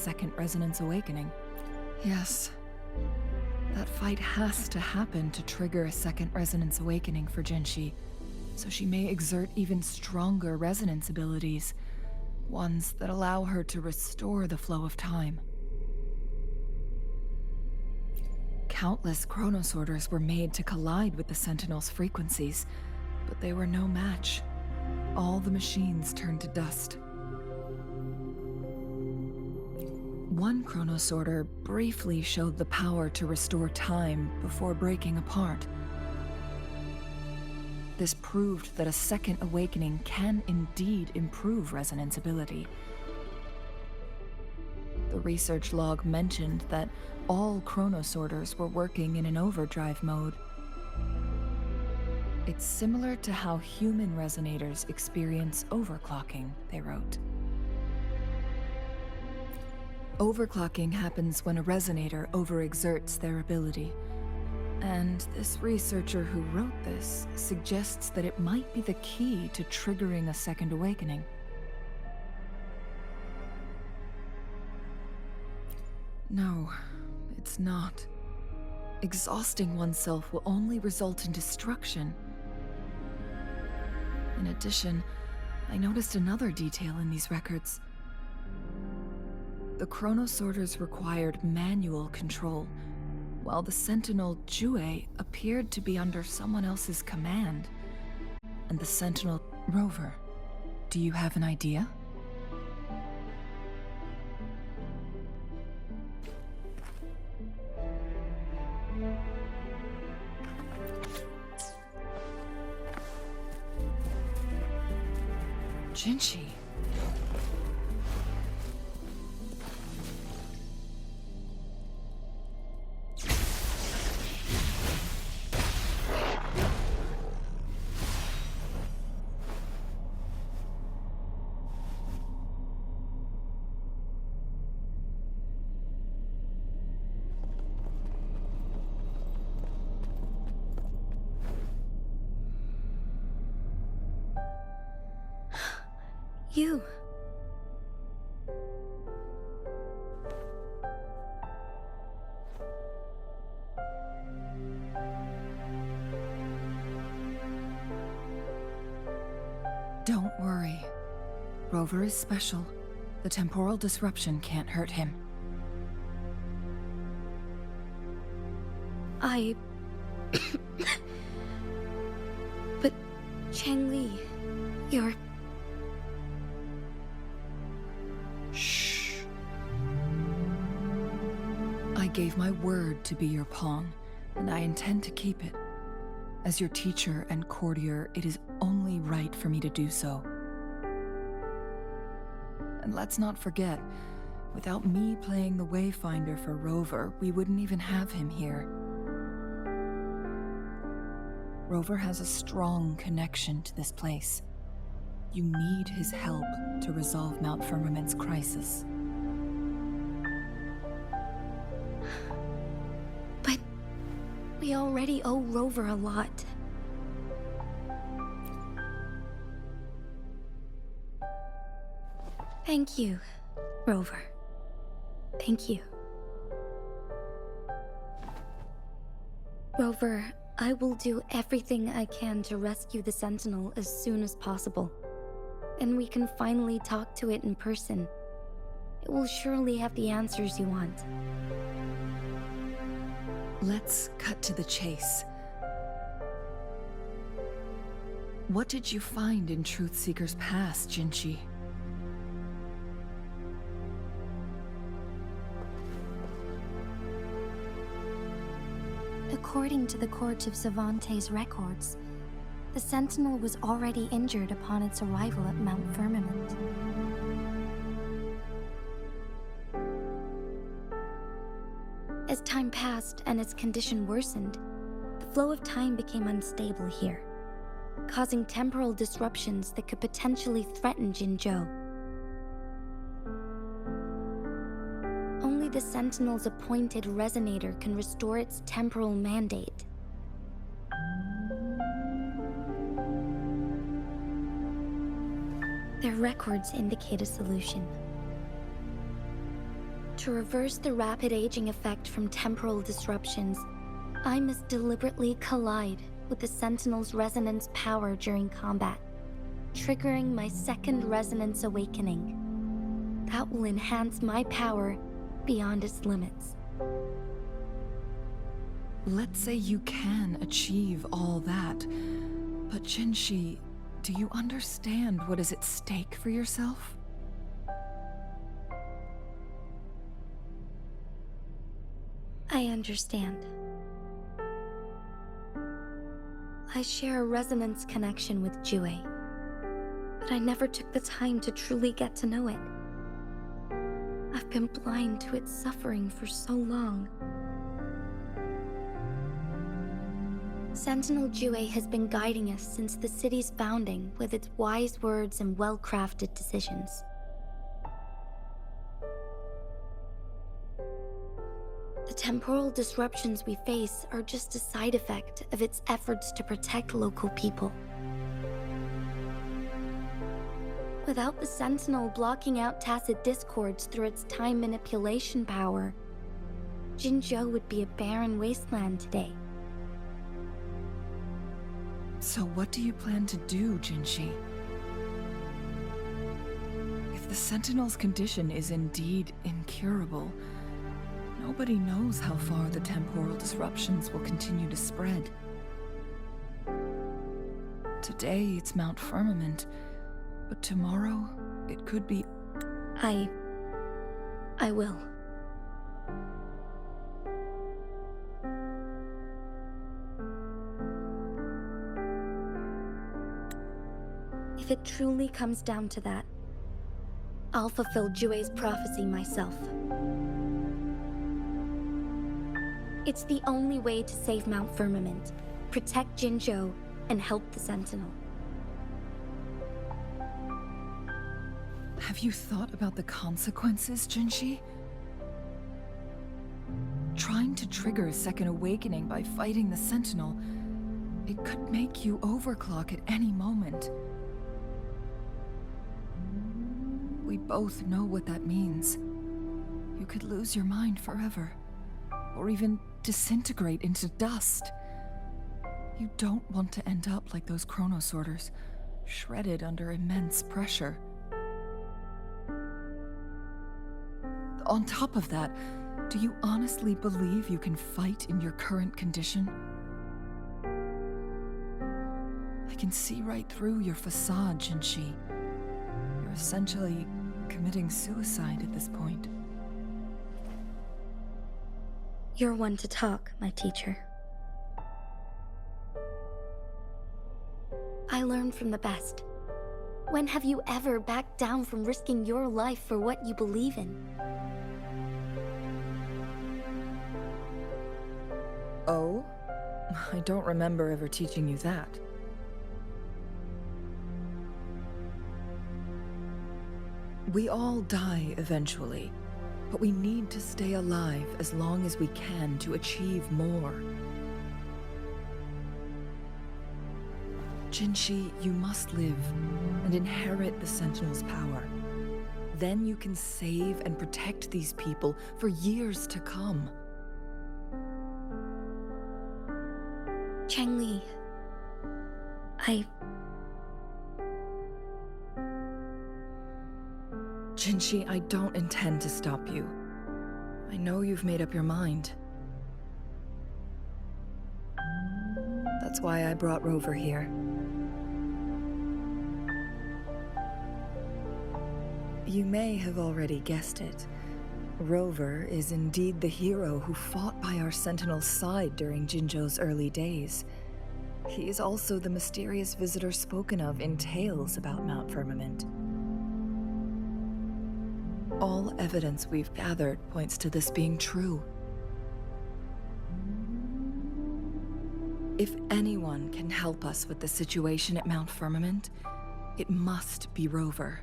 second resonance awakening. Yes. That fight has to happen to trigger a second resonance awakening for JINHSI, so she may exert even stronger resonance abilities, ones that allow her to restore the flow of time. Countless chronosorters were made to collide with the Sentinel's frequencies, but they were no match. All the machines turned to dust. One chronosorter briefly showed the power to restore time before breaking apart. This proved that a second awakening can indeed improve resonance ability. The research log mentioned that all chronosorters were working in an overdrive mode. It's similar to how human resonators experience overclocking, they wrote. Overclocking happens when a resonator overexerts their ability. And this researcher who wrote this suggests that it might be the key to triggering a second awakening. No, it's not. Exhausting oneself will only result in destruction. In addition, I noticed another detail in these records. The chronosorters required manual control, while the Sentinel Jue appeared to be under someone else's command. And the Sentinel... Rover, do you have an idea? JINHSI. You. Don't worry. Rover is special. The temporal disruption can't hurt him. But CHANGLI, you're... Shh. I gave my word to be your pawn, and I intend to keep it. As your teacher and courtier, it is only right for me to do so. And let's not forget, without me playing the Wayfinder for Rover, we wouldn't even have him here. Rover has a strong connection to this place. You need his help to resolve Mount Firmament's crisis. But we already owe Rover a lot. Thank you, Rover. Thank you. Rover, I will do everything I can to rescue the Sentinel as soon as possible. And we can finally talk to it in person. It will surely have the answers you want. Let's cut to the chase. What did you find in Truthseeker's past, JINHSI? According to the Court of Savante's records, the Sentinel was already injured upon its arrival at Mount Firmament. As time passed and its condition worsened, the flow of time became unstable here, causing temporal disruptions that could potentially threaten Jinzhou. Only the Sentinel's appointed resonator can restore its temporal mandate. Their records indicate a solution. To reverse the rapid aging effect from temporal disruptions, I must deliberately collide with the Sentinel's resonance power during combat, triggering my second resonance awakening. That will enhance my power beyond its limits. Let's say you can achieve all that, but JINHSI, do you understand what is at stake for yourself? I understand. I share a resonance connection with Jue, but I never took the time to truly get to know it. I've been blind to its suffering for so long. Sentinel Jue has been guiding us since the city's founding with its wise words and well-crafted decisions. The temporal disruptions we face are just a side effect of its efforts to protect local people. Without the Sentinel blocking out tacit discords through its time manipulation power, Jinzhou would be a barren wasteland today. So what do you plan to do, JINHSI? If the Sentinel's condition is indeed incurable, nobody knows how far the temporal disruptions will continue to spread. Today it's Mount Firmament, but tomorrow it could be... I will. If it truly comes down to that, I'll fulfill Jue's prophecy myself. It's the only way to save Mount Firmament, protect Jinzhou, and help the Sentinel. Have you thought about the consequences, JINHSI? Trying to trigger a second awakening by fighting the Sentinel, it could make you overclock at any moment. We both know what that means. You could lose your mind forever, or even disintegrate into dust. You don't want to end up like those chronosorters, shredded under immense pressure. On top of that, do you honestly believe you can fight in your current condition? I can see right through your facade, JINHSI. You're essentially committing suicide at this point. You're one to talk, my teacher. I learn from the best. When have you ever backed down from risking your life for what you believe in? Oh? I don't remember ever teaching you that. We all die eventually, but we need to stay alive as long as we can to achieve more. JINHSI, you must live and inherit the Sentinel's power. Then you can save and protect these people for years to come. CHANGLI, JINHSI, I don't intend to stop you. I know you've made up your mind. That's why I brought Rover here. You may have already guessed it. Rover is indeed the hero who fought by our Sentinel's side during Jinzhou's early days. He is also the mysterious visitor spoken of in tales about Mount Firmament. All evidence we've gathered points to this being true. If anyone can help us with the situation at Mount Firmament, it must be Rover.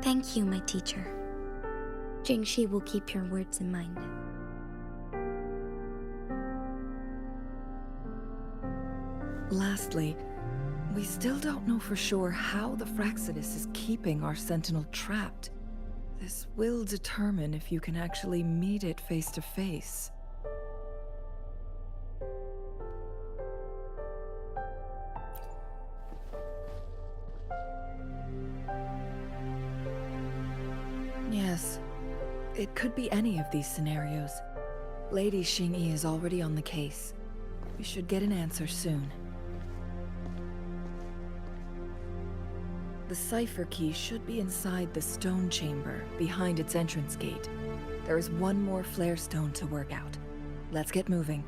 Thank you, my teacher. JINHSI will keep your words in mind. Lastly, we still don't know for sure how the Fraxinus is keeping our Sentinel trapped. This will determine if you can actually meet it face to face. Yes, it could be any of these scenarios. Lady Xingyi is already on the case. We should get an answer soon. The cipher key should be inside the stone chamber, behind its entrance gate. There is one more flare stone to work out. Let's get moving.